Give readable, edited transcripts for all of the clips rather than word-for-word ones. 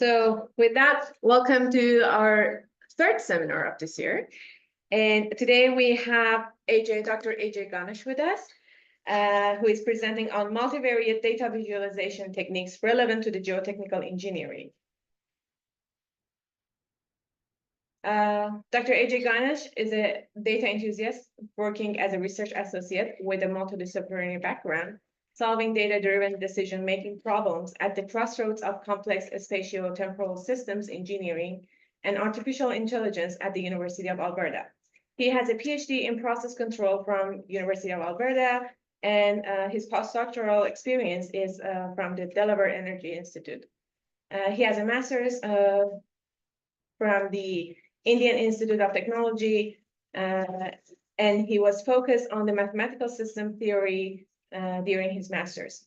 So with that, welcome to our third seminar of this year. And today we have Dr. Ajay Ganesh with us, who is presenting on multivariate data visualization techniques relevant to the geotechnical engineering. Dr. Ajay Ganesh is a data enthusiast working as a research associate with a multidisciplinary background, solving data-driven decision-making problems at the crossroads of complex spatio-temporal systems engineering and artificial intelligence at the University of Alberta. He has a Ph.D. in process control from University of Alberta, and his postdoctoral experience is from the Delaware Energy Institute. He has a master's from the Indian Institute of Technology, and he was focused on the mathematical system theory during his master's.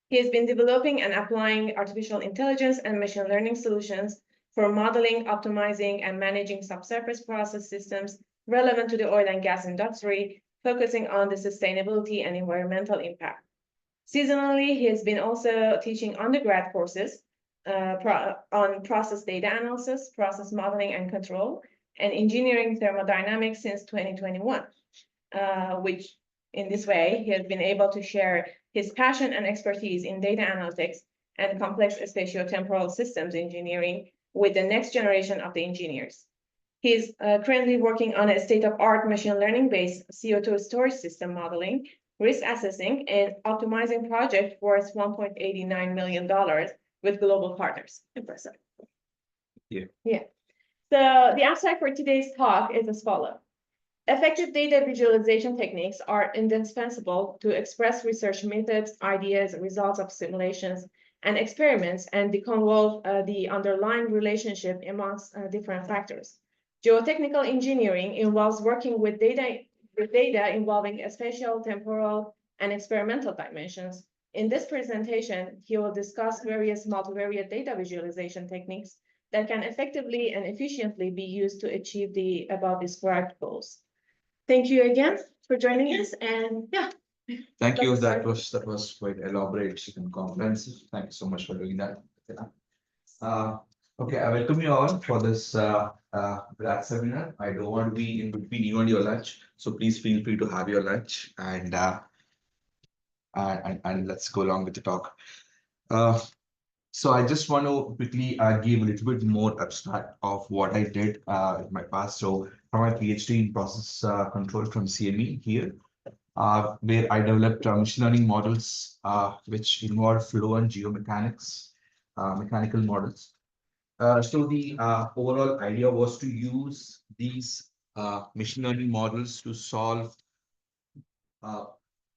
He has been developing and applying artificial intelligence and machine learning solutions for modeling, optimizing, and managing subsurface process systems relevant to the oil and gas industry, focusing on the sustainability and environmental impact. Seasonally, he has been also teaching undergrad courses on process data analysis, process modeling and control, and engineering thermodynamics since 2021, which in this way, he has been able to share his passion and expertise in data analytics and complex spatio-temporal systems engineering with the next generation of the engineers. He is currently working on a state-of-art machine learning-based CO2 storage system modeling, risk assessing, and optimizing project worth $1.89 million with global partners. Impressive. Yeah. So the abstract for today's talk is as follows. Effective data visualization techniques are indispensable to express research methods, ideas, results of simulations, and experiments, and deconvolve the underlying relationship amongst different factors. Geotechnical engineering involves working with data involving spatial, temporal, and experimental dimensions. In this presentation, he will discuss various multivariate data visualization techniques that can effectively and efficiently be used to achieve the above described goals. Thank you again for joining us, and yeah. Thank you. That was quite elaborate and comprehensive. Thank you so much for doing that. Okay, I welcome you all for this grad seminar. I don't want to be in between you and your lunch, so please feel free to have your lunch and let's go along with the talk. So I just want to quickly give a little bit more abstract of what I did in my past. So from my PhD in process control from CME here, where I developed machine learning models which involve flow and geomechanics, mechanical models. So the overall idea was to use these machine learning models to solve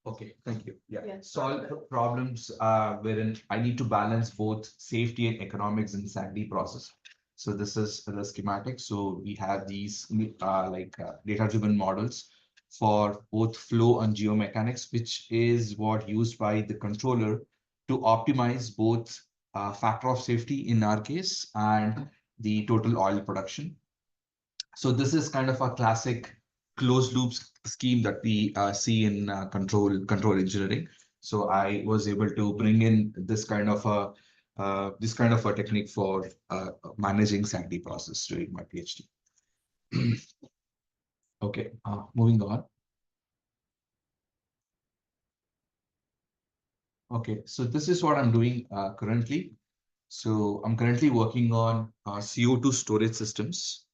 okay, thank you. Yeah, solve problems wherein I need to balance both safety and economics in SAGD process. So this is the schematic. So we have these data-driven models for both flow and geomechanics, which is what used by the controller to optimize both factor of safety in our case and the total oil production. So this is kind of a classic closed loop scheme that we see in control engineering. So I was able to bring in this kind of a technique for managing SAGD process during my PhD. Okay, moving on. Okay, so this is what I'm doing currently. So I'm currently working on CO2 storage systems.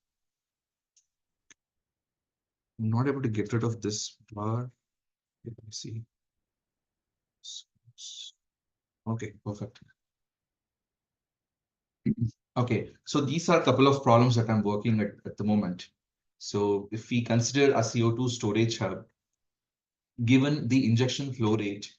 I'm not able to get rid of this bar. Let me see. Okay, perfect. Okay, so these are a couple of problems that I'm working at the moment. So if we consider a CO2 storage hub, given the injection flow rate,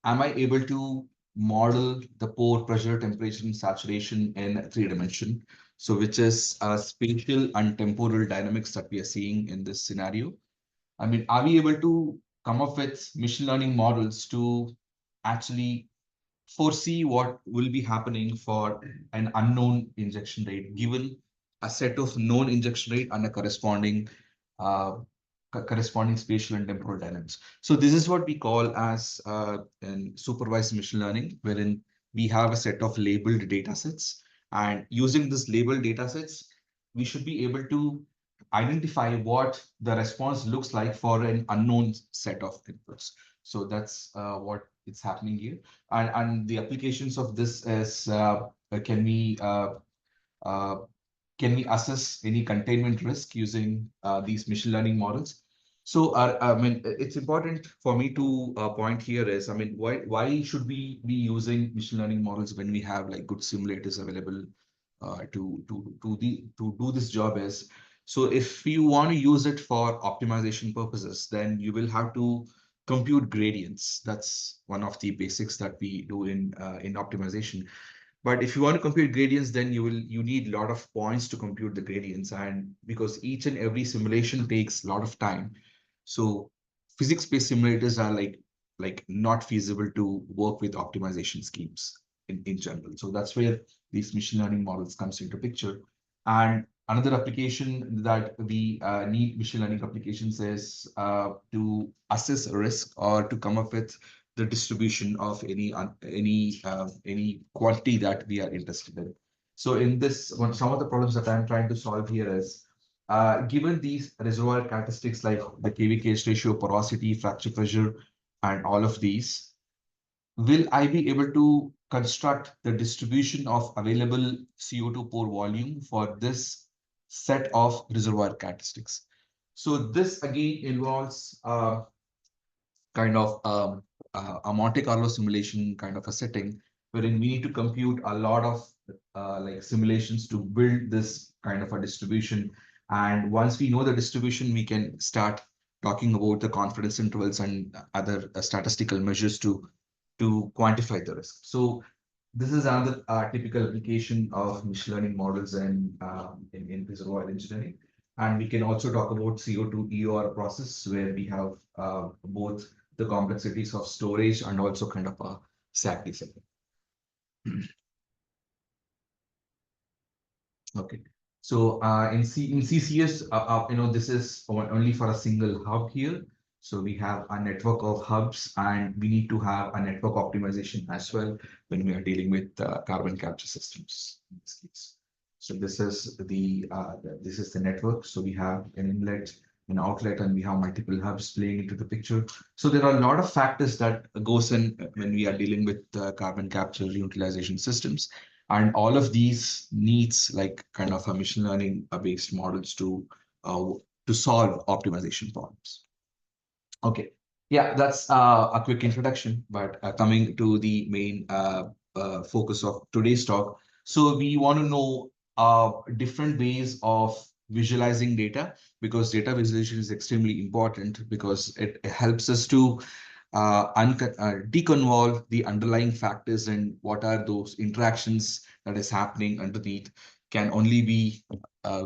am I able to model the pore pressure, temperature, and saturation in 3D? So which is spatial and temporal dynamics that we are seeing in this scenario. I mean, are we able to come up with machine learning models to actually foresee what will be happening for an unknown injection rate, given a set of known injection rate and a corresponding spatial and temporal dynamics? So this is what we call as supervised machine learning, wherein we have a set of labeled data sets And using this labeled data sets, we should be able to identify what the response looks like for an unknown set of inputs. So that's what it's happening here. And the applications of this is can we uh, can we assess any containment risk using these machine learning models? So, I mean, it's important for me to point here is, I mean, why should we be using machine learning models when we have like good simulators available to do this job is, so if you want to use it for optimization purposes, then you will have to compute gradients. That's one of the basics that we do in optimization. But if you want to compute gradients, then you need a lot of points to compute the gradients. And because each and every simulation takes a lot of time, so physics-based simulators are like not feasible to work with optimization schemes in general. So that's where these machine learning models comes into picture. And another application that we need machine learning applications is to assess risk or to come up with the distribution of any quantity that we are interested in. So in this, some of the problems that I'm trying to solve here is, given these reservoir characteristics like the KV-KH ratio, porosity, fracture pressure, and all of these, will I be able to construct the distribution of available CO2 pore volume for this set of reservoir characteristics? So this again involves kind of a Monte Carlo simulation kind of a setting, wherein we need to compute a lot of like simulations to build this kind of a distribution. And once we know the distribution, we can start talking about the confidence intervals and other statistical measures to quantify the risk. So this is another typical application of machine learning models in reservoir engineering. And we can also talk about CO2 EOR process, where we have both the complexities of storage and also kind of a SAC setting. Okay. So in CCS, this is only for a single hub here. So we have a network of hubs, and we need to have a network optimization as well when we are dealing with carbon capture systems in this case. So this is the network. So we have an inlet, an outlet, and we have multiple hubs playing into the picture. So there are a lot of factors that goes in when we are dealing with carbon capture utilization systems. And all of these needs like kind of a machine learning based models to solve optimization problems. Okay, yeah, that's a quick introduction, but coming to the main focus of today's talk. So we want to know different ways of visualizing data, because data visualization is extremely important because it helps us to deconvolve the underlying factors and what are those interactions that is happening underneath can only be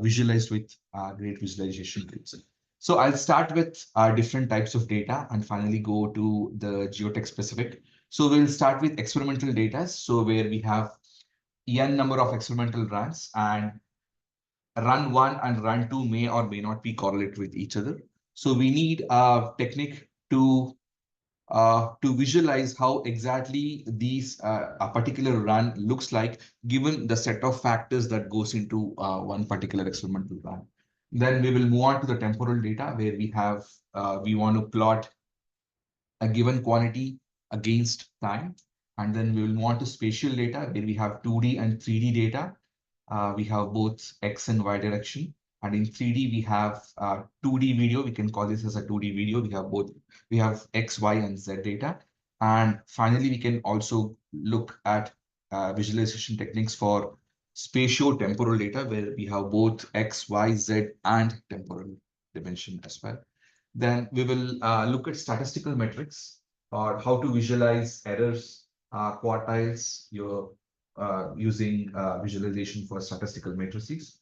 visualized with great visualization tools. So I'll start with different types of data and finally go to the geotech specific. So we'll start with experimental data. So where we have n number of experimental runs, and run 1 and run 2 may or may not be correlated with each other. So we need a technique to visualize how exactly these a particular run looks like given the set of factors that goes into one particular experimental run. Then we will move on to the temporal data, where we have we want to plot a given quantity against time. And then we will move on to spatial data, where we have 2D and 3D data. We have both X and Y direction. And in 3D, we have 2D video. We can call this as a 2D video. We have X, Y, and Z data. And finally, we can also look at visualization techniques for spatio-temporal data, where we have both X, Y, Z, and temporal dimension as well. Then we will look at statistical metrics, or how to visualize errors, quartiles, using visualization for statistical matrices.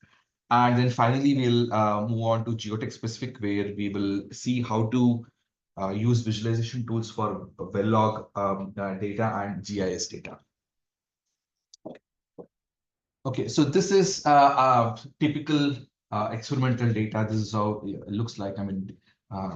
And then finally, we'll move on to geotech specific, where we will see how to use visualization tools for well log data and GIS data. Okay, so this is typical experimental data. This is how it looks like. I mean,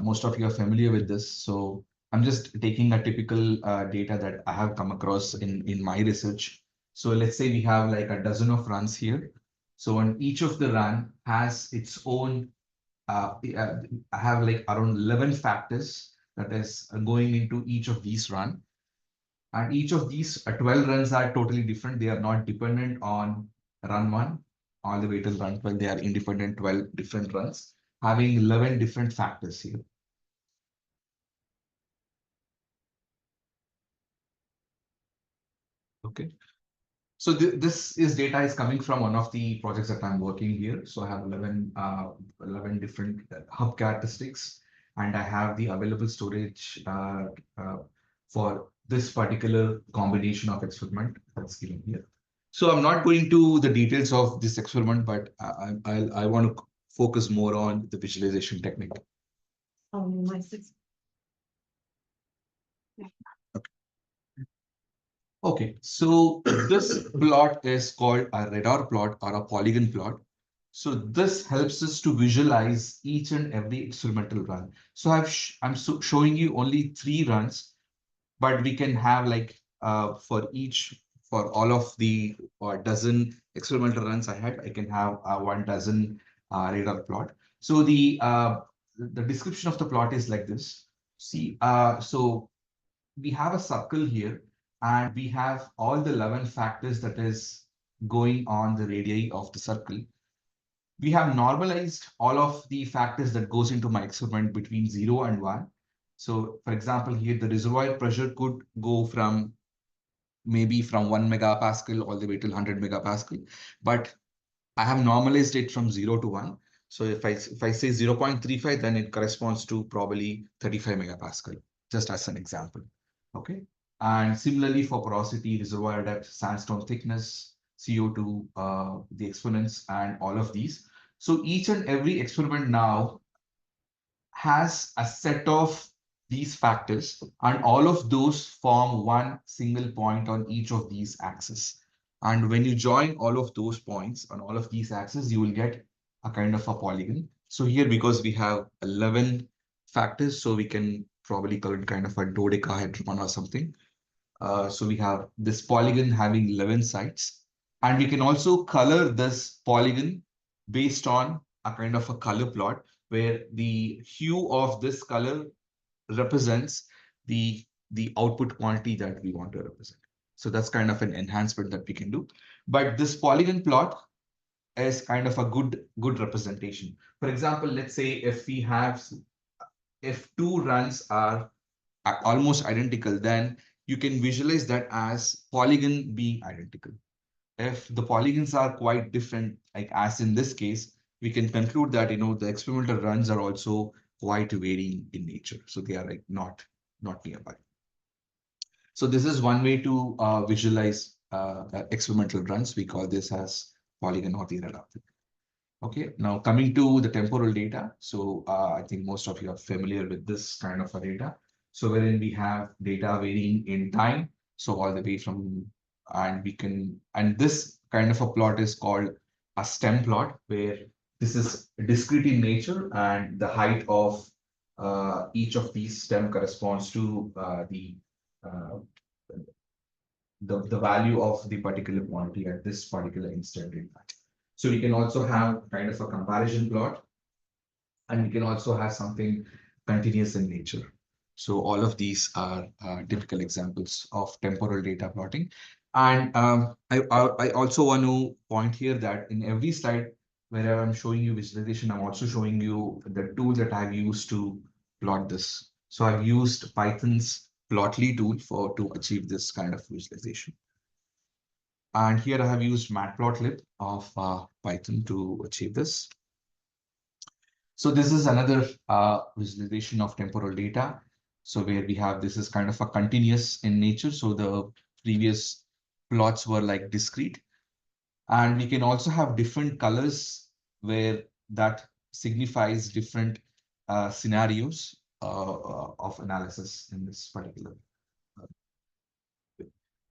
most of you are familiar with this. So I'm just taking a typical data that I have come across in my research. So let's say we have like a dozen of runs here. So on each of the run has its own, I have like around 11 factors that is going into each of these run. And each of these 12 runs are totally different. They are not dependent on run 1 all the way till run 12. They are independent 12 different runs, having 11 different factors here. Okay. So this is data is coming from one of the projects that I'm working here. So I have 11 different hub characteristics, and I have the available storage for this particular combination of experiment that's given here. So I'm not going to the details of this experiment, but I want to focus more on the visualization technique. My six. Okay, so this plot is called a radar plot or a polygon plot. So this helps us to visualize each and every experimental run. So I'm showing you only 3 runs, but we can have like for all of the dozen experimental runs I had, I can have 1 dozen radar plot. So the description of the plot is like this. See, so we have a circle here, and we have all the 11 factors that is going on the radii of the circle. We have normalized all of the factors that goes into my experiment between 0 and 1. So for example, here the reservoir pressure could go from maybe from 1 megapascal all the way to 100 megapascal, but I have normalized it from 0 to 1. So if I say 0.35, then it corresponds to probably 35 megapascal, just as an example. Okay. And similarly for porosity, reservoir depth, sandstone thickness, CO2, the exponents, and all of these. So each and every experiment now has a set of these factors, and all of those form one single point on each of these axes. And when you join all of those points on all of these axes, you will get a kind of a polygon. So here, because we have 11 factors, so we can probably call it kind of a dodecahedron or something. So we have this polygon having 11 sides, and we can also color this polygon based on a kind of a color plot where the hue of this color represents the output quantity that we want to represent. So that's kind of an enhancement that we can do. But this polygon plot is kind of a good representation. For example, let's say if 2 runs are almost identical, then you can visualize that as polygon being identical. If the polygons are quite different, like as in this case, we can conclude that the experimental runs are also quite varying in nature. So they are like not nearby. So this is one way to visualize experimental runs. We call this as polygon or the radar. Okay, now coming to the temporal data. So I think most of you are familiar with this kind of a data. So wherein we have data varying in time. So all the way from, and this kind of a plot is called a stem plot, where this is discrete in nature, and the height of each of these stem corresponds to uh, the value of the particular quantity at this particular instant in time. So we can also have kind of a comparison plot, and we can also have something continuous in nature. So all of these are typical examples of temporal data plotting. And I also want to point here that in every slide, wherever I'm showing you visualization, I'm also showing you the tool that I've used to plot this. So I've used Python's Plotly tool to achieve this kind of visualization. And here I have used matplotlib of Python to achieve this. So this is another visualization of temporal data. So where we have, this is kind of a continuous in nature. So the previous plots were like discrete. And we can also have different colors where that signifies different scenarios of analysis in this particular.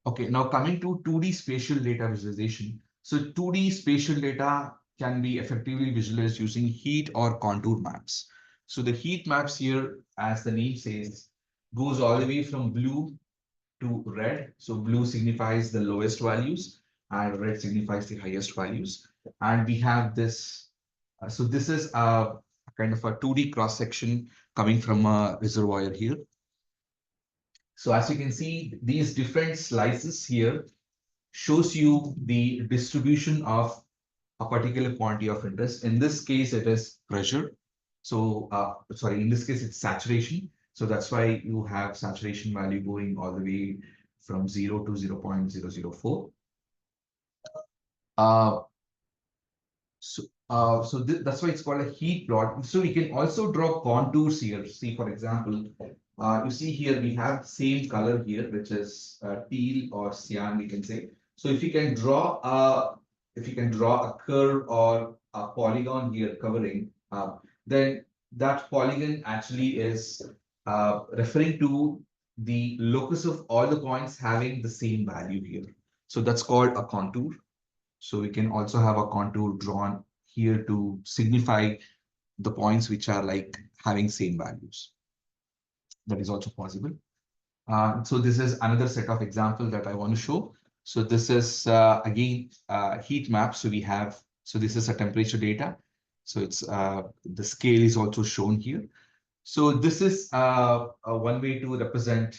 Okay, now coming to 2D spatial data visualization. So 2D spatial data can be effectively visualized using heat or contour maps. So the heat maps here, as the name says, goes all the way from blue to red. So blue signifies the lowest values and red signifies the highest values. And we have this. So this is a kind of a 2D cross section coming from a reservoir here. So as you can see, these different slices here shows you the distribution of a particular quantity of interest. In this case, it is pressure. So, sorry, in this case, it's saturation. So that's why you have saturation value going all the way from 0 to 0.004. That's why it's called a heat plot. So we can also draw contours here. See, for example, you see here we have same color here, which is teal or cyan, we can say. So if you can draw a curve or a polygon here covering, then that polygon actually is referring to the locus of all the points having the same value here. So that's called a contour. So we can also have a contour drawn here to signify the points which are like having same values. That is also possible. So this is another set of examples that I want to show. So this is again heat map. So we have, so this is a temperature data. So it's the scale is also shown here. So this is one way to represent.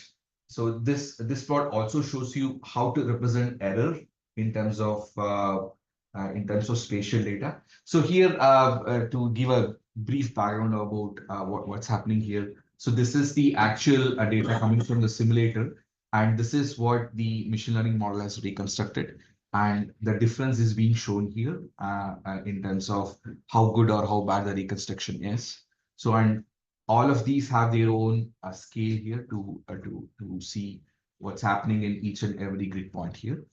So this plot also shows you how to represent error in terms of spatial data. So here to give a brief background about what's happening here. So this is the actual data coming from the simulator, and this is what the machine learning model has reconstructed. And the difference is being shown here in terms of how good or how bad the reconstruction is. So, and all of these have their own scale here to see what's happening in each and every grid point here.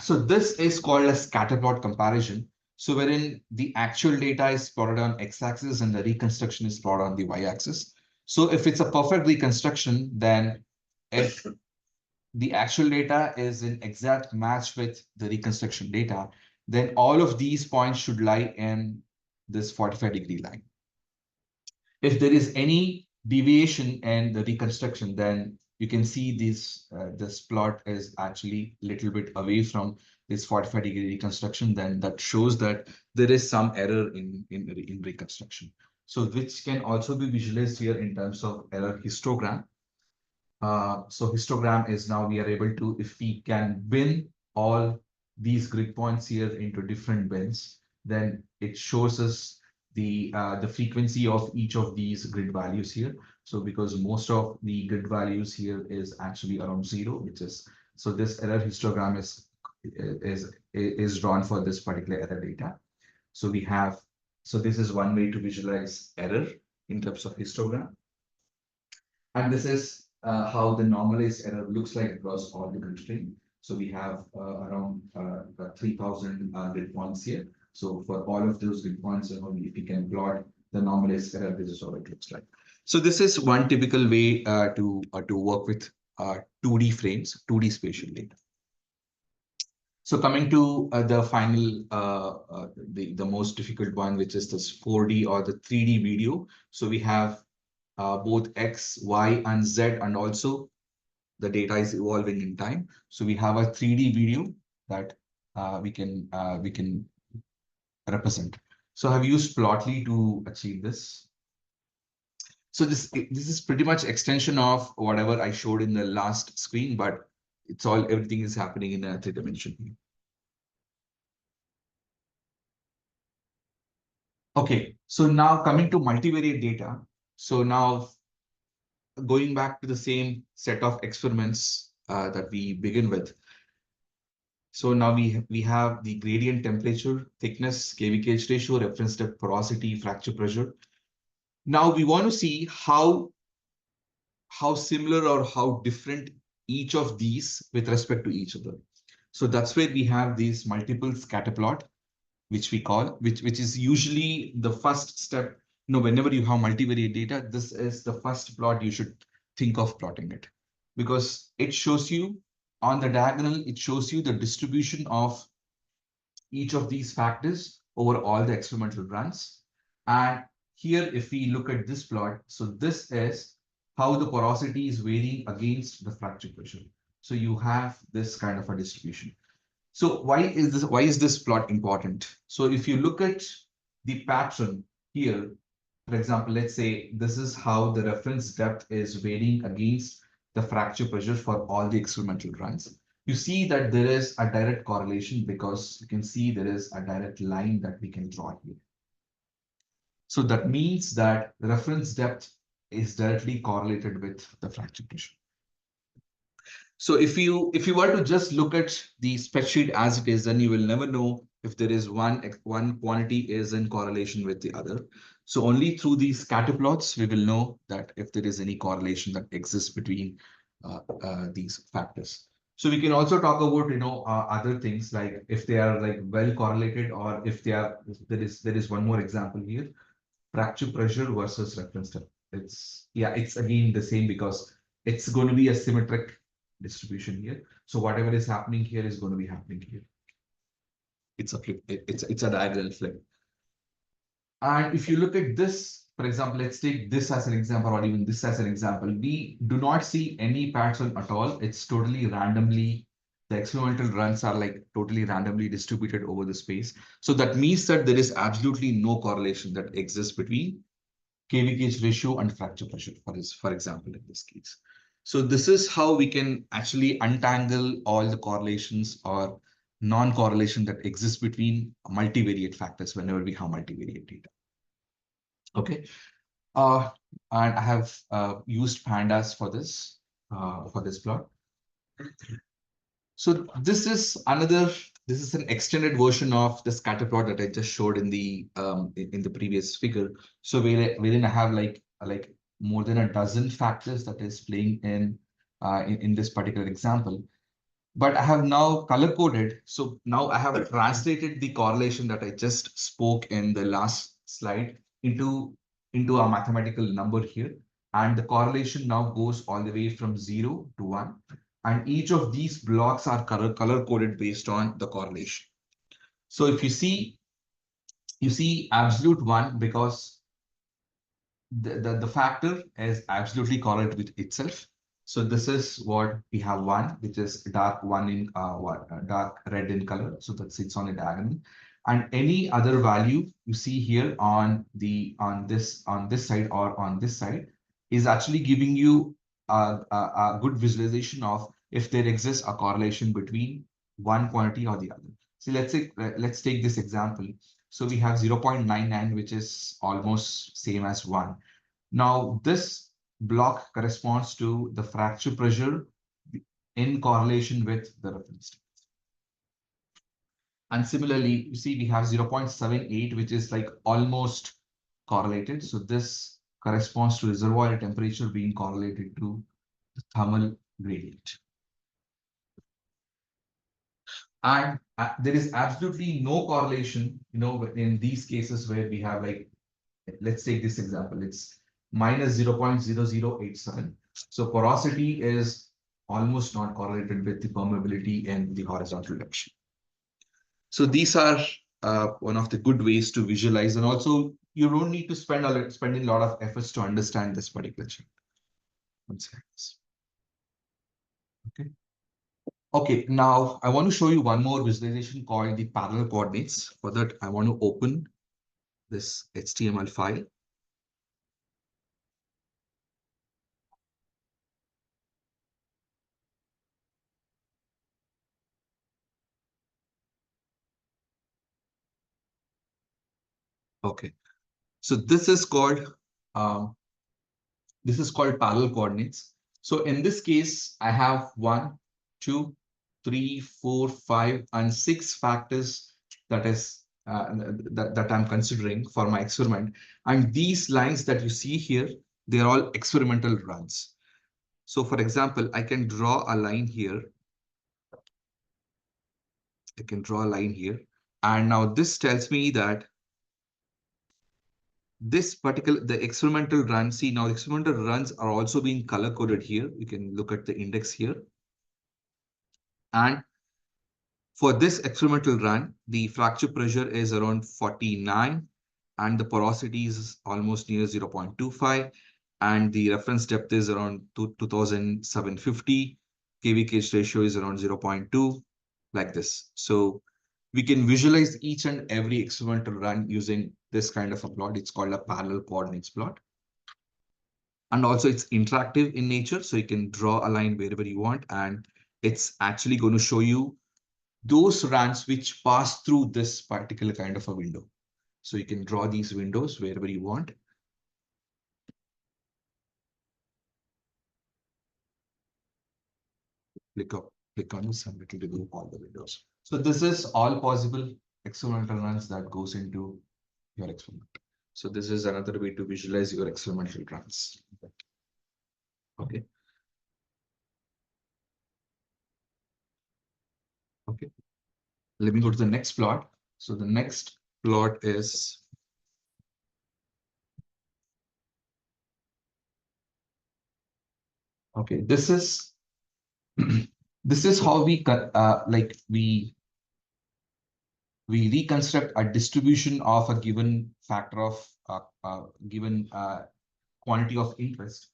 So this is called a scatter plot comparison. So wherein the actual data is plotted on x-axis and the reconstruction is plotted on the y-axis. So if it's a perfect reconstruction, then if the actual data is in exact match with the reconstruction data, then all of these points should lie in this 45-degree line. If there is any deviation in the reconstruction, then you can see this plot is actually a little bit away from this 45-degree reconstruction. Then that shows that there is some error in reconstruction. So which can also be visualized here in terms of error histogram. So histogram is now we are able to, if we can bin all these grid points here into different bins, then it shows us the frequency of each of these grid values here. So because most of the grid values here is actually around 0, which is, so this error histogram is drawn for this particular error data. So we have, so this is one way to visualize error in terms of histogram. And this is how the normalized error looks like across all the grid string. So we have around 3,000 grid points here. So for all of those grid points, if we can plot the normalized error, this is how it looks like. So this is one typical way to work with 2D frames, 2D spatial data. So coming to the final, the most difficult one, which is this 4D or the 3D video. So we have both X, Y, and Z, and also the data is evolving in time. So we have a 3D video that we can represent. So I've used Plotly to achieve this. So this is pretty much extension of whatever I showed in the last screen, but it's all, everything is happening in a 3D. Okay, so now coming to multivariate data. So now going back to the same set of experiments that we begin with. So now we have the gradient temperature, thickness, KV/KH ratio, reference depth, porosity, fracture pressure. Now we want to see how similar or how different each of these with respect to each other. So that's where we have these multiple scatter plot, which we call, which is usually the first step. Whenever you have multivariate data, this is the first plot you should think of plotting it, because it shows you on the diagonal, it shows you the distribution of each of these factors over all the experimental runs. And here, if we look at this plot, so this is how the porosity is varying against the fracture pressure. So you have this kind of a distribution. So why is this plot important? So if you look at the pattern here, for example, let's say this is how the reference depth is varying against the fracture pressure for all the experimental runs. You see that there is a direct correlation because you can see there is a direct line that we can draw here. So that means that the reference depth is directly correlated with the fracture pressure. So if you were to just look at the spreadsheet as it is, then you will never know if there is one quantity is in correlation with the other. So only through these scatter plots we will know that if there is any correlation that exists between these factors. So we can also talk about other things like if they are like well correlated, or if they are, there is one more example here, fracture pressure versus reference depth. It's again the same because it's going to be a symmetric distribution here. So whatever is happening here is going to be happening here. It's a flip. It's a diagonal flip. And if you look at this, for example, let's take this as an example, or even this as an example. We do not see any pattern at all. It's totally randomly. The experimental runs are like totally randomly distributed over the space. So that means that there is absolutely no correlation that exists between KVKH ratio and fracture pressure, for example, in this case. So this is how we can actually untangle all the correlations or non-correlation that exists between multivariate factors whenever we have multivariate data. Okay. And I have used pandas for this plot. So this is an extended version of the scatter plot that I just showed in the previous figure. So wherein I have like more than a dozen factors that is playing in this particular example. But I have now color coded. So now I have translated the correlation that I just spoke in the last slide into a mathematical number here. And the correlation now goes all the way from 0 to 1. And each of these blocks are color coded based on the correlation. So if you see absolute 1 because the factor is absolutely correlated with itself. So this is what we have 1, which is dark 1 in dark red in color. So that sits on a diagonal. And any other value you see here on this side or on this side is actually giving you a good visualization of if there exists a correlation between one quantity or the other. So let's take this example. So we have 0.99, which is almost same as 1. Now this block corresponds to the fracture pressure in correlation with the reference depth. And similarly, you see we have 0.78, which is like almost correlated. So this corresponds to reservoir temperature being correlated to the thermal gradient. And there is absolutely no correlation, in these cases where we have like, let's take this example, it's minus 0.0087. So porosity is almost not correlated with the permeability and the horizontal direction. So these are one of the good ways to visualize, and also you don't need to spend a lot of efforts to understand this particular chart. Okay. Okay, now I want to show you one more visualization called the parallel coordinates. For that, I want to open this HTML file. Okay, so this is called parallel coordinates. So in this case, I have 1, 2, 3, 4, 5, and 6 factors that I'm considering for my experiment. And these lines that you see here, they're all experimental runs. So for example, I can draw a line here. And now this tells me that the experimental run, see now the experimental runs are also being color coded here. You can look at the index here. And for this experimental run, the fracture pressure is around 49 and the porosity is almost near 0.25. and the reference depth is around 2750. KV-KH ratio is around 0.2, like this. So we can visualize each and every experimental run using this kind of a plot. It's called a parallel coordinates plot. And also it's interactive in nature, so you can draw a line wherever you want, and it's actually going to show you those runs which pass through this particular kind of a window. So you can draw these windows wherever you want. Click on this and it will remove all the windows. So this is all possible experimental runs that goes into your experiment. So this is another way to visualize your experimental runs. Okay. Okay. Let me go to the next plot. So the next plot is okay. This is this is how we we reconstruct a distribution of a given factor of given quantity of interest.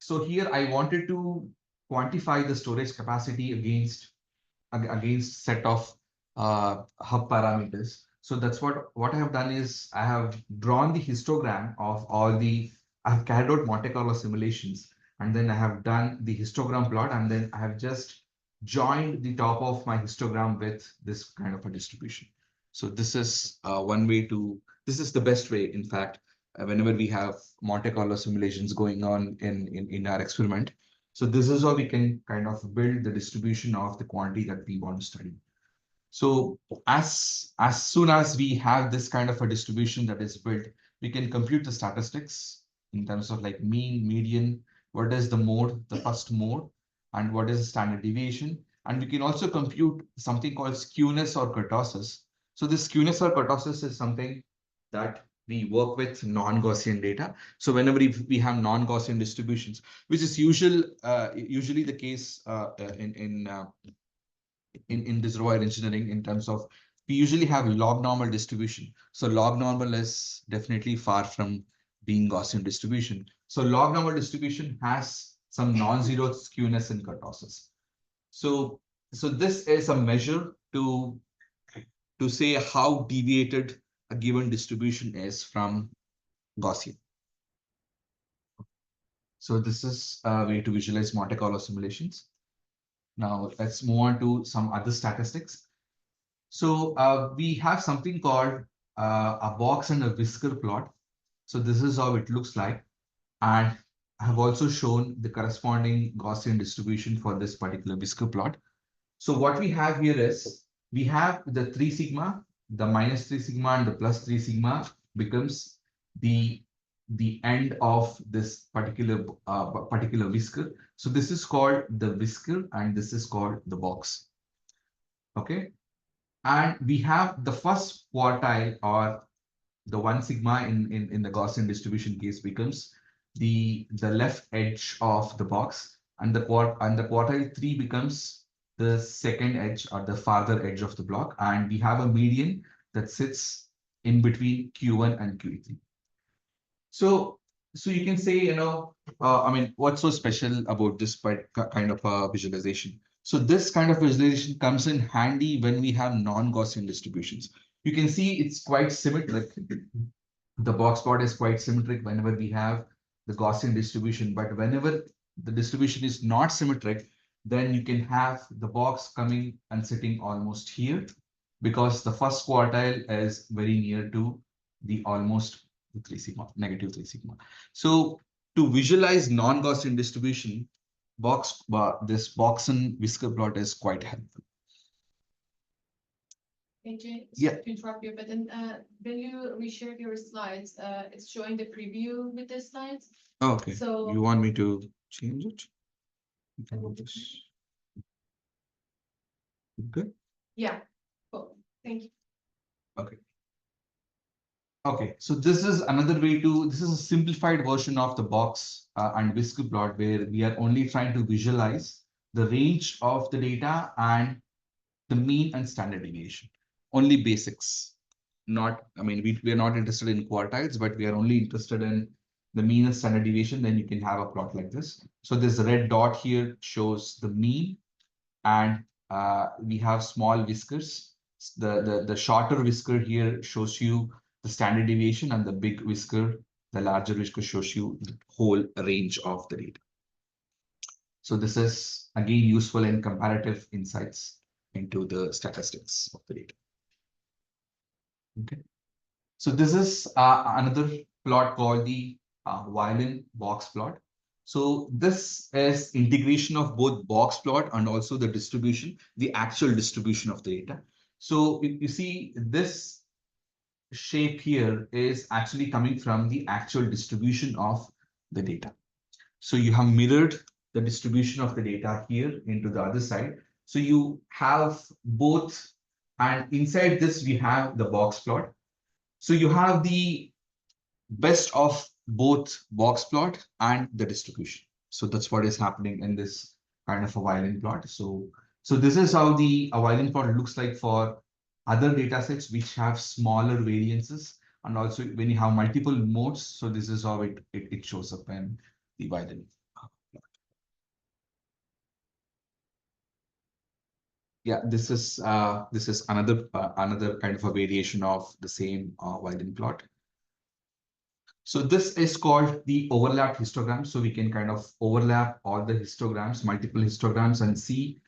So here I wanted to quantify the storage capacity against set of hub parameters. So that's what I have done is I have drawn the histogram of all the, I have carried out Monte Carlo simulations, and then I have done the histogram plot, and then I have just joined the top of my histogram with this kind of a distribution. So this is one way to, this is the best way, in fact, whenever we have Monte Carlo simulations going on in our experiment. So this is how we can kind of build the distribution of the quantity that we want to study. So as soon as we have this kind of a distribution that is built, we can compute the statistics in terms of like mean, median, what is the mode, the first mode, and what is the standard deviation. And we can also compute something called skewness or kurtosis. So this skewness or kurtosis is something that we work with non-Gaussian data. So whenever we have non-Gaussian distributions, which is usually the case in reservoir engineering, in terms of we usually have log normal distribution. So log normal is definitely far from being Gaussian distribution. So log normal distribution has some non-zero skewness and kurtosis. So this is a measure to say how deviated a given distribution is from Gaussian. So this is a way to visualize Monte Carlo simulations. Now let's move on to some other statistics. So we have something called a box and a whisker plot. So this is how it looks like. And I have also shown the corresponding Gaussian distribution for this particular whisker plot. So what we have here is, we have the 3 sigma, the minus 3 sigma, and the plus 3 sigma becomes the end of this particular whisker. So this is called the whisker, and this is called the box. Okay. And we have the first quartile, or the 1 sigma in the Gaussian distribution case, becomes the left edge of the box, and the quartile 3 becomes the second edge or the farther edge of the block, and we have a median that sits in between Q1 and Q3. So you can say, I mean, what's so special about this kind of a visualization? So this kind of visualization comes in handy when we have non-Gaussian distributions. You can see it's quite symmetric. The box plot is quite symmetric whenever we have the Gaussian distribution, but whenever the distribution is not symmetric, then you can have the box coming and sitting almost here, because the first quartile is very near to the almost 3 sigma, negative 3 sigma. So to visualize non-Gaussian distribution, this box and whisker plot is quite helpful. AJ, Yeah. to interrupt you, but then when you reshare your slides, it's showing the preview with the slides. Okay. So You want me to change it? You can do this. Good. yeah, cool. Thank you. Okay. Okay, so this is another way to, this is a simplified version of the box and whisker plot, where we are only trying to visualize the range of the data and the mean and standard deviation. Only basics. Not, I mean, we are not interested in quartiles, but we are only interested in the mean and standard deviation, then you can have a plot like this. So this red dot here shows the mean, and we have small whiskers. The shorter whisker here shows you the standard deviation, and the big whisker, the larger whisker, shows you the whole range of the data. So this is again useful in comparative insights into the statistics of the data. Okay. So this is another plot called the violin box plot. So this is integration of both box plot and also the distribution, the actual distribution of the data. So if you see this shape here is actually coming from the actual distribution of the data. So you have mirrored the distribution of the data here into the other side. So you have both, and inside this we have the box plot. So you have the best of both box plot and the distribution. So that's what is happening in this kind of a violin plot. So this is how the violin plot looks like for other data sets which have smaller variances, and also when you have multiple modes. So this is how it shows up in the violin. Yeah, this is another kind of a variation of the same violin plot. So this is called the overlap histogram. So we can kind of overlap all the histograms, multiple histograms, and see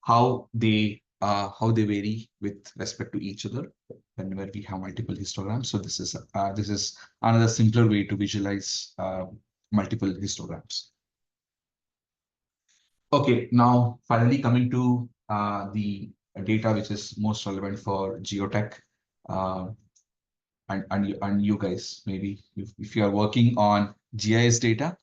how they vary with respect to each other whenever we have multiple histograms. So this is another simpler way to visualize multiple histograms. Okay, now finally coming to the data which is most relevant for geotech. And you guys, maybe if you are working on GIS data.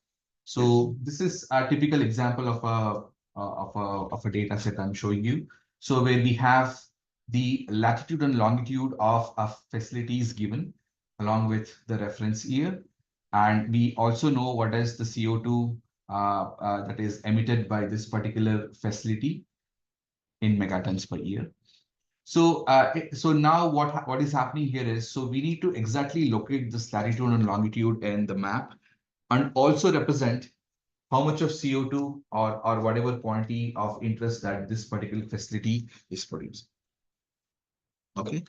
So this is a typical example of a data set I'm showing you. So where we have the latitude and longitude of facilities given along with the reference year. And we also know what is the CO2 that is emitted by this particular facility in megatons per year. So, so now what is happening here is, so we need to exactly locate this latitude and longitude in the map, and also represent how much of CO2 or whatever quantity of interest that this particular facility is producing. Okay,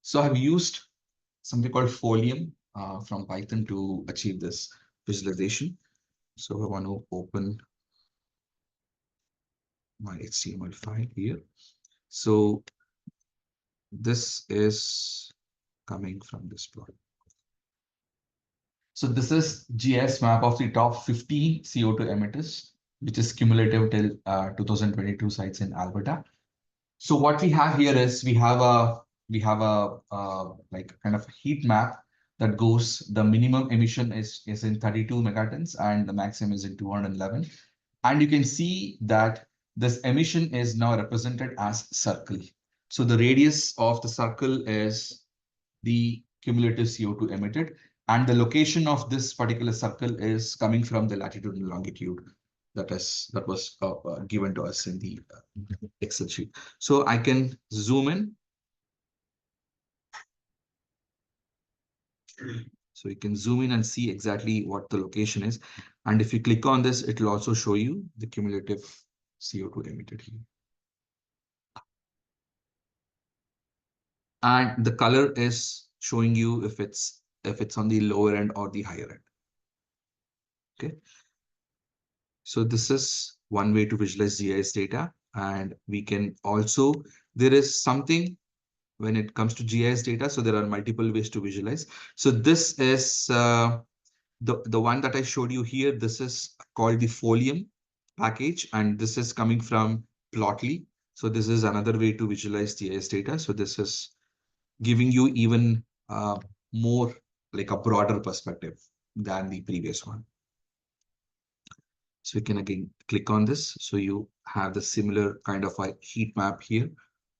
so I've used something called Folium from Python to achieve this visualization. So I want to open my HTML file here. So this is coming from this plot. So this is GIS map of the top 15 CO2 emitters, which is cumulative till 2022 sites in Alberta. So what we have here is we have a like kind of heat map that goes, the minimum emission is in 32 megatons and the maximum is in 211. And you can see that this emission is now represented as circle. So the radius of the circle is the cumulative CO2 emitted, and the location of this particular circle is coming from the latitude and longitude that was given to us in the Excel sheet. So I can zoom in. So you can zoom in and see exactly what the location is. And if you click on this, it will also show you the cumulative CO2 emitted here. And the color is showing you if it's on the lower end or the higher end. Okay. So this is one way to visualize GIS data. And we can also, there is something when it comes to GIS data. So there are multiple ways to visualize. So this is the one that I showed you here. This is called the Folium package, and this is coming from Plotly. So this is another way to visualize GIS data. So this is giving you even more like a broader perspective than the previous one. So you can again click on this. So you have the similar kind of a heat map here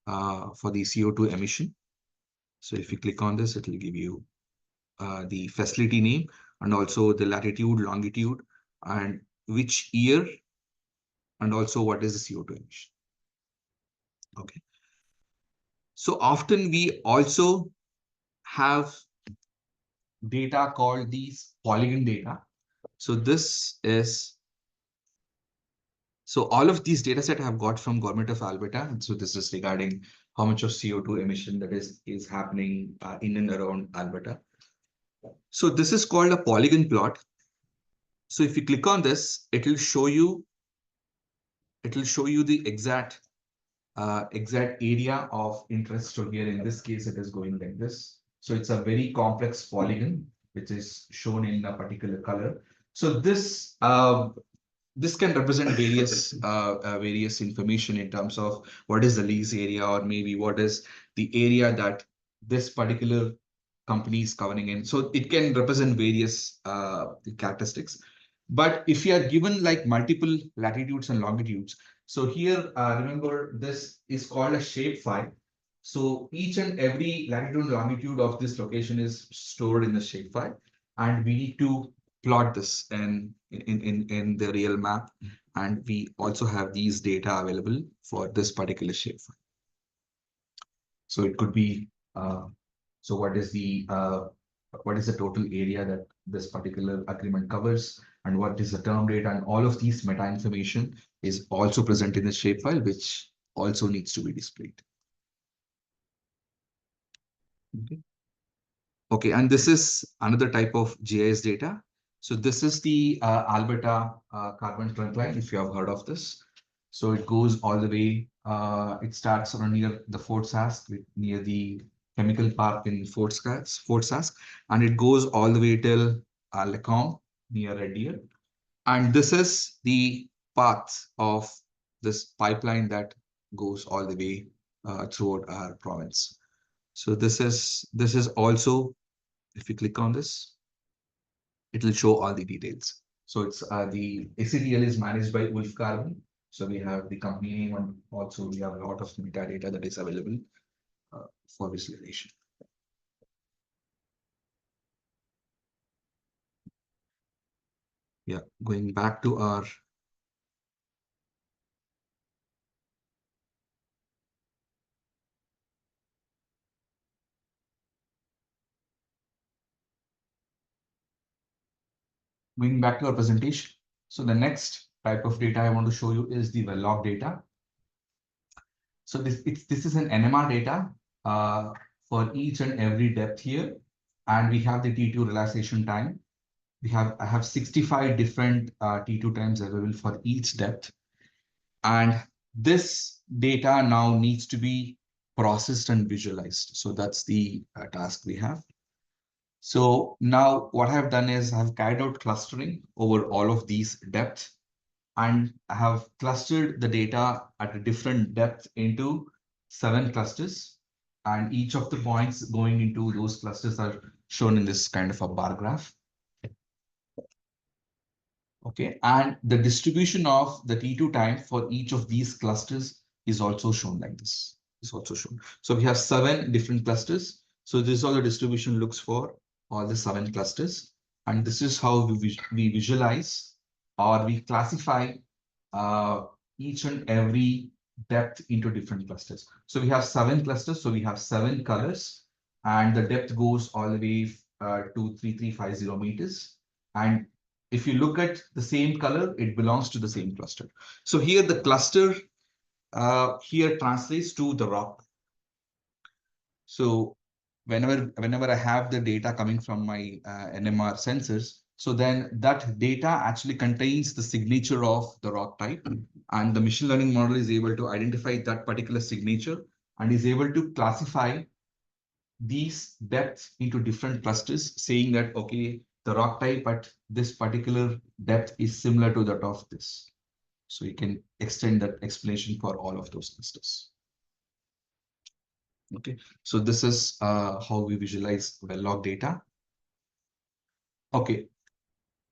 for the CO2 emission. So if you click on this, it will give you the facility name and also the latitude, longitude, and which year, and also what is the CO2 emission. Okay. So often we also have data called these polygon data. So this is, so all of these data set I have got from Government of Alberta. And so this is regarding how much of CO2 emission that is happening in and around Alberta. So this is called a polygon plot. So if you click on this, it will show you the exact area of interest. So here in this case, it is going like this. So it's a very complex polygon, which is shown in a particular color. So this can represent various information in terms of what is the lease area, or maybe what is the area that this particular company is covering in. So it can represent various characteristics. But if you are given like multiple latitudes and longitudes, so here, remember, this is called a shapefile. So each and every latitude and longitude of this location is stored in the shapefile, and we need to plot this in the real map. And we also have these data available for this particular shapefile. So it could be, so what is the total area that this particular agreement covers, and what is the term rate, and all of these meta information is also present in the shapefile, which also needs to be displayed. Okay, and this is another type of GIS data. So this is the Alberta carbon trunk line, if you have heard of this. So it goes all the way, it starts around near the Fort Sask, near the chemical park in Fort Sask, and it goes all the way till Lacombe, near Red Deer. And this is the path of this pipeline that goes all the way throughout our province. So this is also, if you click on this, it will show all the details. So it's the ACTL is managed by Wolf Carbon. So we have the company name, and also we have a lot of metadata that is available for visualization. Yeah, going back to our presentation. So the next type of data I want to show you is the well log data. So this is an NMR data for each and every depth here, and we have the T2 relaxation time. I have 65 different T2 times available for each depth, and this data now needs to be processed and visualized. So that's the task we have. So now what I've done is I've carried out clustering over all of these depths, and I have clustered the data at a different depth into 7 clusters. And each of the points going into those clusters are shown in this kind of a bar graph. Okay, and the distribution of the T2 time for each of these clusters is also shown like this. It's also shown. So we have 7 different clusters. So this is how the distribution looks for all the 7 clusters. And this is how we visualize, or we classify each and every depth into different clusters. So we have 7 clusters. So we have 7 colors, and the depth goes all the way to 3350 meters. And if you look at the same color, it belongs to the same cluster. So here the cluster here translates to the rock. So whenever I have the data coming from my NMR sensors, so then that data actually contains the signature of the rock type, and the machine learning model is able to identify that particular signature and is able to classify these depths into different clusters, saying that, okay, the rock type at this particular depth is similar to that of this. So you can extend that explanation for all of those clusters. Okay, so this is how we visualize well log data. Okay,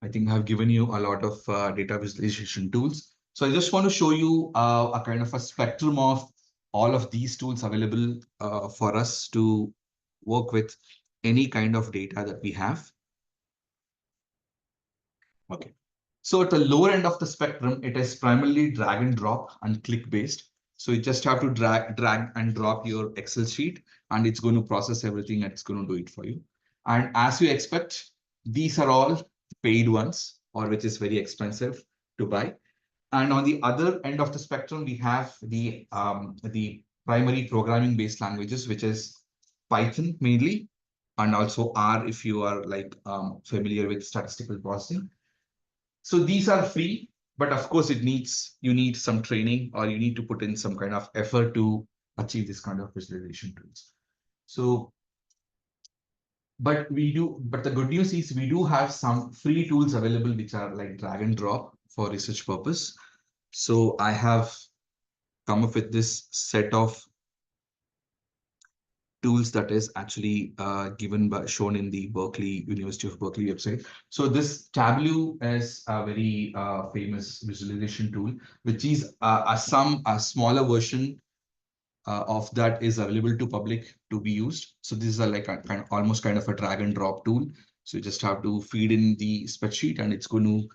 I think I've given you a lot of data visualization tools. So I just want to show you a kind of a spectrum of all of these tools available for us to work with any kind of data that we have. Okay, so at the lower end of the spectrum, it is primarily drag and drop and click based. So you just have to drag and drop your Excel sheet, and it's going to process everything, and it's going to do it for you. And as you expect, these are all paid ones. or which is very expensive to buy. And on the other end of the spectrum, we have the primary programming based languages, which is Python mainly, and also R if you are like familiar with statistical processing. So these are free, but of course you need some training, or you need to put in some kind of effort to achieve this kind of visualization tools. So, but the good news is we do have some free tools available, which are like drag and drop for research purpose. So I have come up with this set of tools that is actually shown in the University of Berkeley website. So this Tableau is a very famous visualization tool, which is a smaller version of that is available to public to be used. So this is like a almost kind of a drag and drop tool. So you just have to feed in the spreadsheet, and it's going to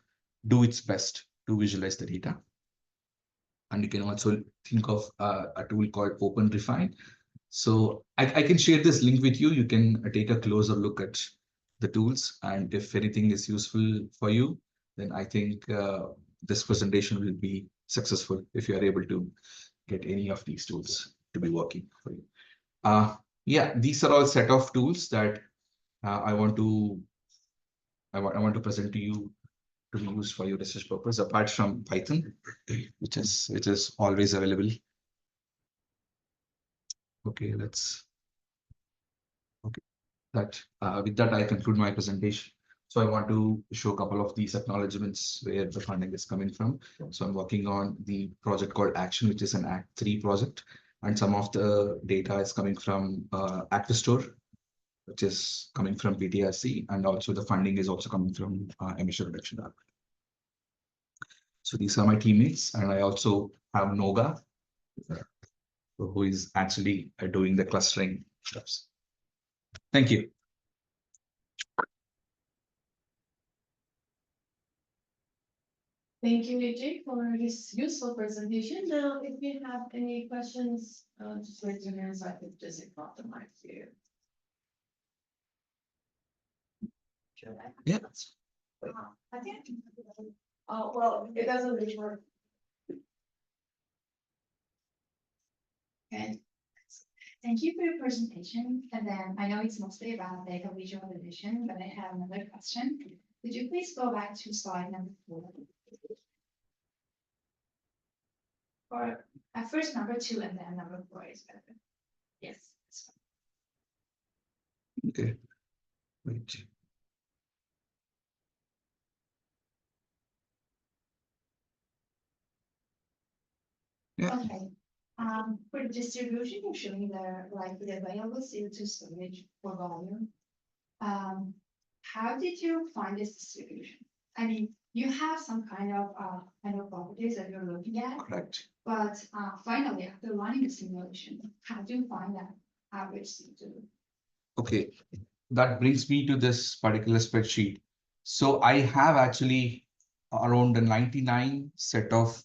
do its best to visualize the data. And you can also think of a tool called OpenRefine. So I can share this link with you. You can take a closer look at the tools, and if anything is useful for you, then I think this presentation will be successful if you are able to get any of these tools to be working for you. Yeah, these are all set of tools that I want to present to you to be used for your research purpose, apart from Python, which is always available. Okay, with that I conclude my presentation. So I want to show a couple of these acknowledgements where the funding is coming from. So I'm working on the project called Action, which is an Act 3 project, and some of the data is coming from ActiveStore, which is coming from PTRC, and also the funding is also coming from emission reduction lab. So these are my teammates, and I also have Noga, who is actually doing the clustering steps. Thank you. Thank you, Ajay, for this useful presentation. Now, if you have any questions, just raise your hands. I could just brought the mic to you. Yeah. I think. Oh, well, it doesn't really work. Okay. Thank you for your presentation. And then I know it's mostly about data visualization, but I have another question. Could you please go back to slide number 4? Or at first number 2 and then number 4 is better. Yes. Okay. Wait. Yeah. Okay. For the distribution, you're showing the available CO2 storage for volume. How did you find this distribution? I mean, you have some kind of properties that you're looking at. Correct. But finally, after running the simulation, how do you find that average CO2? Okay, that brings me to this particular spreadsheet. So I have actually around the 99 set of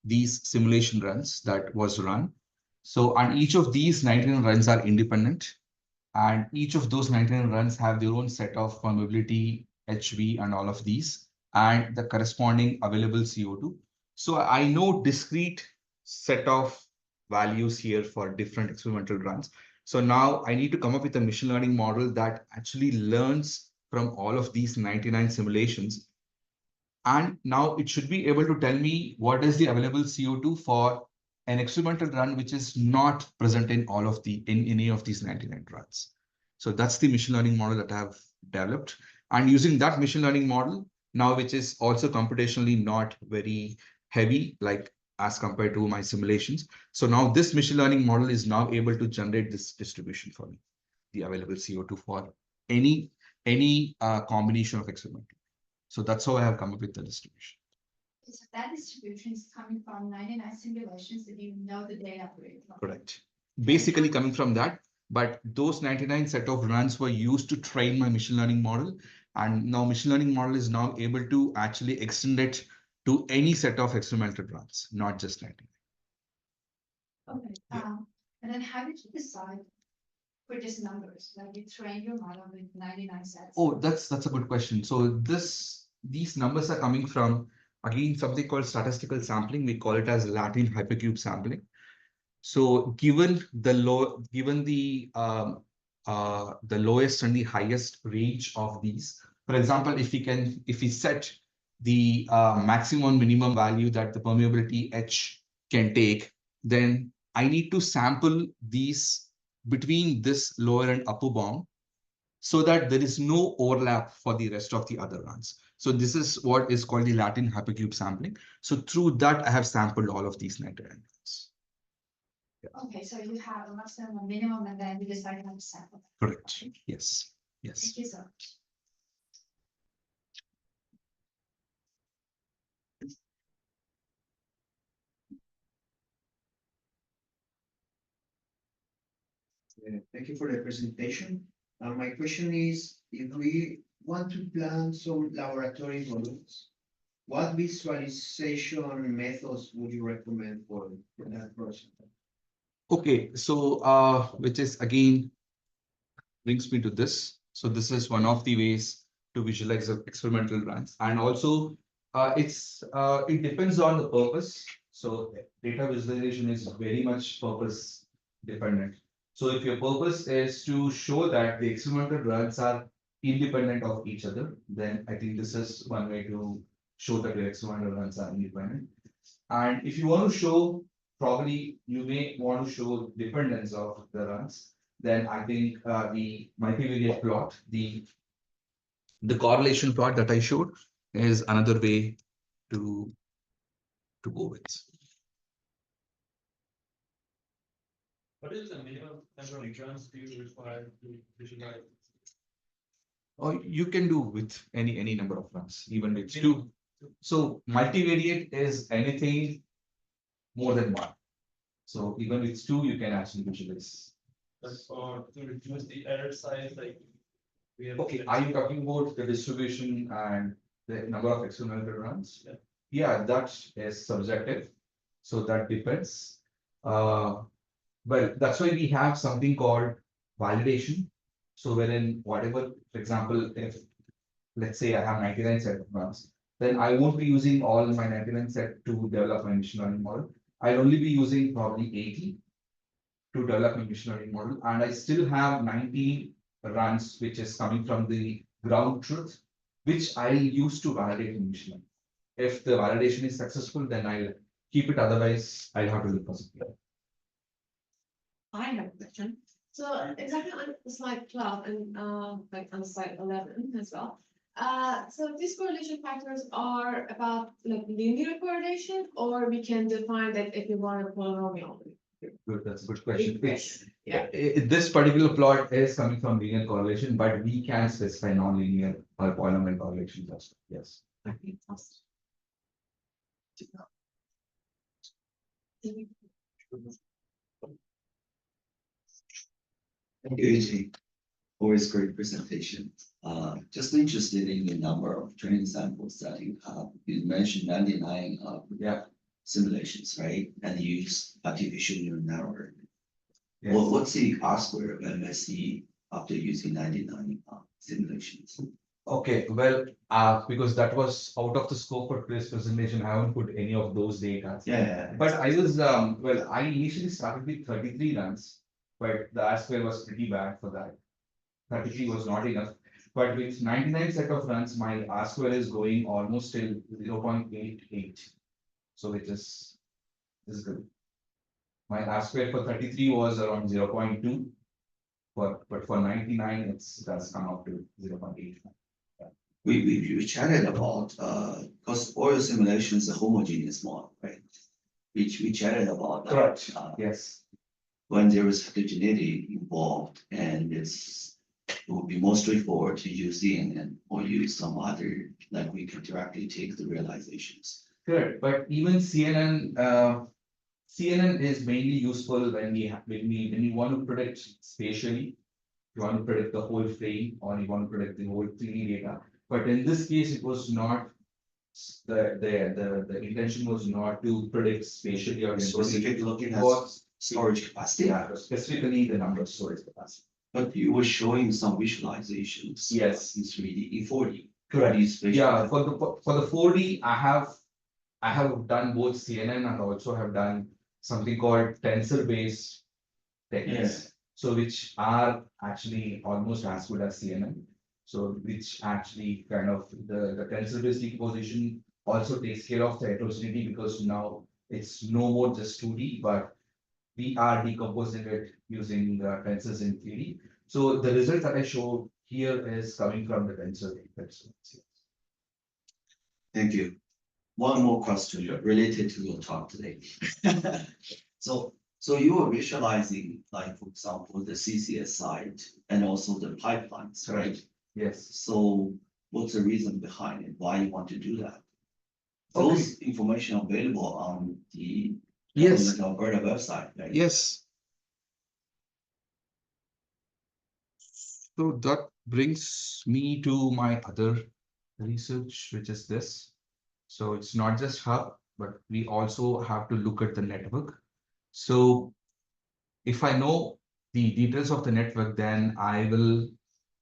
these simulation runs that was run. So, and each of these 99 runs are independent, and each of those 99 runs have their own set of permeability, HV, and all of these, and the corresponding available CO2. So I know discrete set of values here for different experimental runs. So now I need to come up with a machine learning model that actually learns from all of these 99 simulations. And now it should be able to tell me what is the available CO2 for an experimental run, which is not present in any of these 99 runs. So that's the machine learning model that I have developed. And using that machine learning model now, which is also computationally not very heavy, like as compared to my simulations. So now this machine learning model is now able to generate this distribution for me, the available CO2 for any combination of experimental. So that's how I have come up with the distribution. So that distribution is coming from 99 simulations that you know the data for it. Correct. Basically coming from that, but those 99 set of runs were used to train my machine learning model. And now machine learning model is now able to actually extend it to any set of experimental runs, not just 99. Okay. Yeah. And then how did you decide for just numbers? Like you train your model with 99 sets? Oh, that's a good question. So this these numbers are coming from, again, something called statistical sampling. We call it as Latin hypercube sampling. So given the lowest and the highest range of these, for example, if we set the maximum minimum value that the permeability H can take, then I need to sample these between this lower and upper bound so that there is no overlap for the rest of the other runs. So this is what is called the Latin hypercube sampling. So through that, I have sampled all of these 99 runs. Okay, so you have a maximum, a minimum, and then you decide how to sample. Correct. Yes. Yes. Thank you so much. Thank you for the presentation. My question is, if we want to plan some laboratory models, what visualization methods would you recommend for that project? Okay, so which is again brings me to this. So this is one of the ways to visualize experimental runs, and also it depends on the purpose. So data visualization is very much purpose dependent. So if your purpose is to show that the experimental runs are independent of each other, then I think this is one way to show that your experimental runs are independent. And if you want to show, probably you may want to show dependence of the runs, then I think the multivariate plot, the correlation plot that I showed is another way to go with. What is the minimum number of runs do you require to visualize? Or you can do with any number of runs, even with two. So multivariate is anything more than one. So even with two, you can actually visualize. That's for to reduce the error size, like we have. Okay, are you talking about the distribution and the number of experimental runs? Yeah. Yeah, that is subjective. So that depends. Well, that's why we have something called validation. So wherein whatever, for example, if let's say I have 99 set of runs, then I won't be using all my 99 set to develop my machine learning model. I'll only be using probably 80 to develop my machine learning model. And I still have 90 runs, which is coming from the ground truth, which I'll use to validate the machine learning. If the validation is successful, then I'll keep it. Otherwise, I'll have to look for something else. I have a question. So exactly on slide 12 and like on slide 11 as well. So these correlation factors are about like linear correlation, or we can define that if you want a polynomial. Good, that's a good question. Yes. Yeah. This particular plot is coming from linear correlation, but we can specify non-linear or polynomial correlations as well. Yes. Okay, awesome. Thank you, Ajay. Always great presentation. Just interested in the number of training samples that you have. You mentioned 99 simulations, right? And you use artificial neural network. Yes. Well, what's the R-square of MSE after using 99 simulations? Okay, well, because that was out of the scope of today's presentation, I haven't put any of those data. Yeah. But I was, well, I initially started with 33 runs, but the R-square was pretty bad for that. 33 was not enough. But with 99 set of runs, my R-square is going almost till 0.88. So which is good. My R-square for 33 was around 0.2. But for 99, it does come up to 0.85. We chatted about because oil simulation is a homogeneous model, right? We chatted about that. Correct. Yes. When there is heterogeneity involved, and it would be more straightforward to use CNN or use some other, like we can directly take the realizations. Correct, but even CNN is mainly useful when you want to predict spatially, you want to predict the whole frame, or you want to predict the whole 3D data. But in this case, it was not the intention was not to predict spatially or Specifically looking at storage capacity. Yeah, specifically the number of storage capacity. But you were showing some visualizations. Yes. In 3D, in 4D. Correct. these spatial Yeah, for the 4D, I have done both CNN and also have done something called tensor-based techniques. So which are actually almost as good as CNN. So which actually kind of the tensor-based decomposition also takes care of the heterogeneity, because now it's no more just 2D, but we are decomposing it using tensors in 3D. So the result that I show here is coming from the tensor. Thank you. One more question related to your talk today. So you were visualizing, like, for example, the CCS side and also the pipelines, right? Yes. So what's the reason behind it? Why you want to do that? Okay. Those information available on the Yes. Alberta website, right? Yes. So that brings me to my other research, which is this. So it's not just hub, but we also have to look at the network. So if I know the details of the network, then I will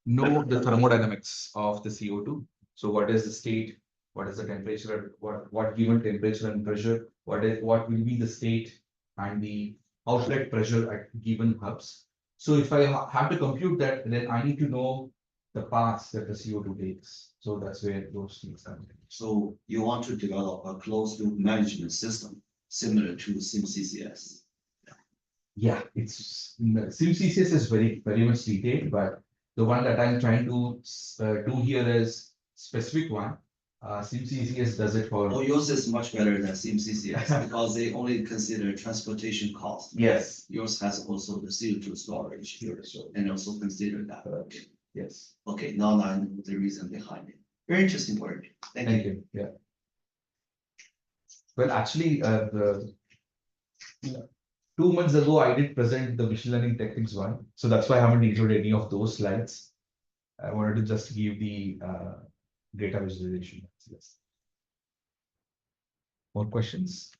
know the thermodynamics of the CO2. So what is the state? What is the temperature? What given temperature and pressure? What will be the state and the outlet pressure at given hubs? So if I have to compute that, then I need to know the paths that the CO2 takes. So that's where those things come in. So you want to develop a closed loop management system similar to SimCCS. Yeah, it's SimCCS is very much detailed, but the one that I'm trying to do here is specific one. SimCCS does it Oh, for. yours is much better than SimCCS because they only consider transportation cost. Yes. Yours has also the CO2 storage and also consider that. Okay. Yes. Okay, now I know the reason behind it. Very interesting work. Thank Thank you. you. Yeah. Well, actually, the 2 months ago, I did present the machine learning techniques one, so that's why I haven't included any of those slides. I wanted to just give the data visualization. Yes. More questions?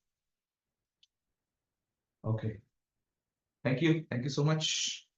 Okay. Thank you. Thank you so much.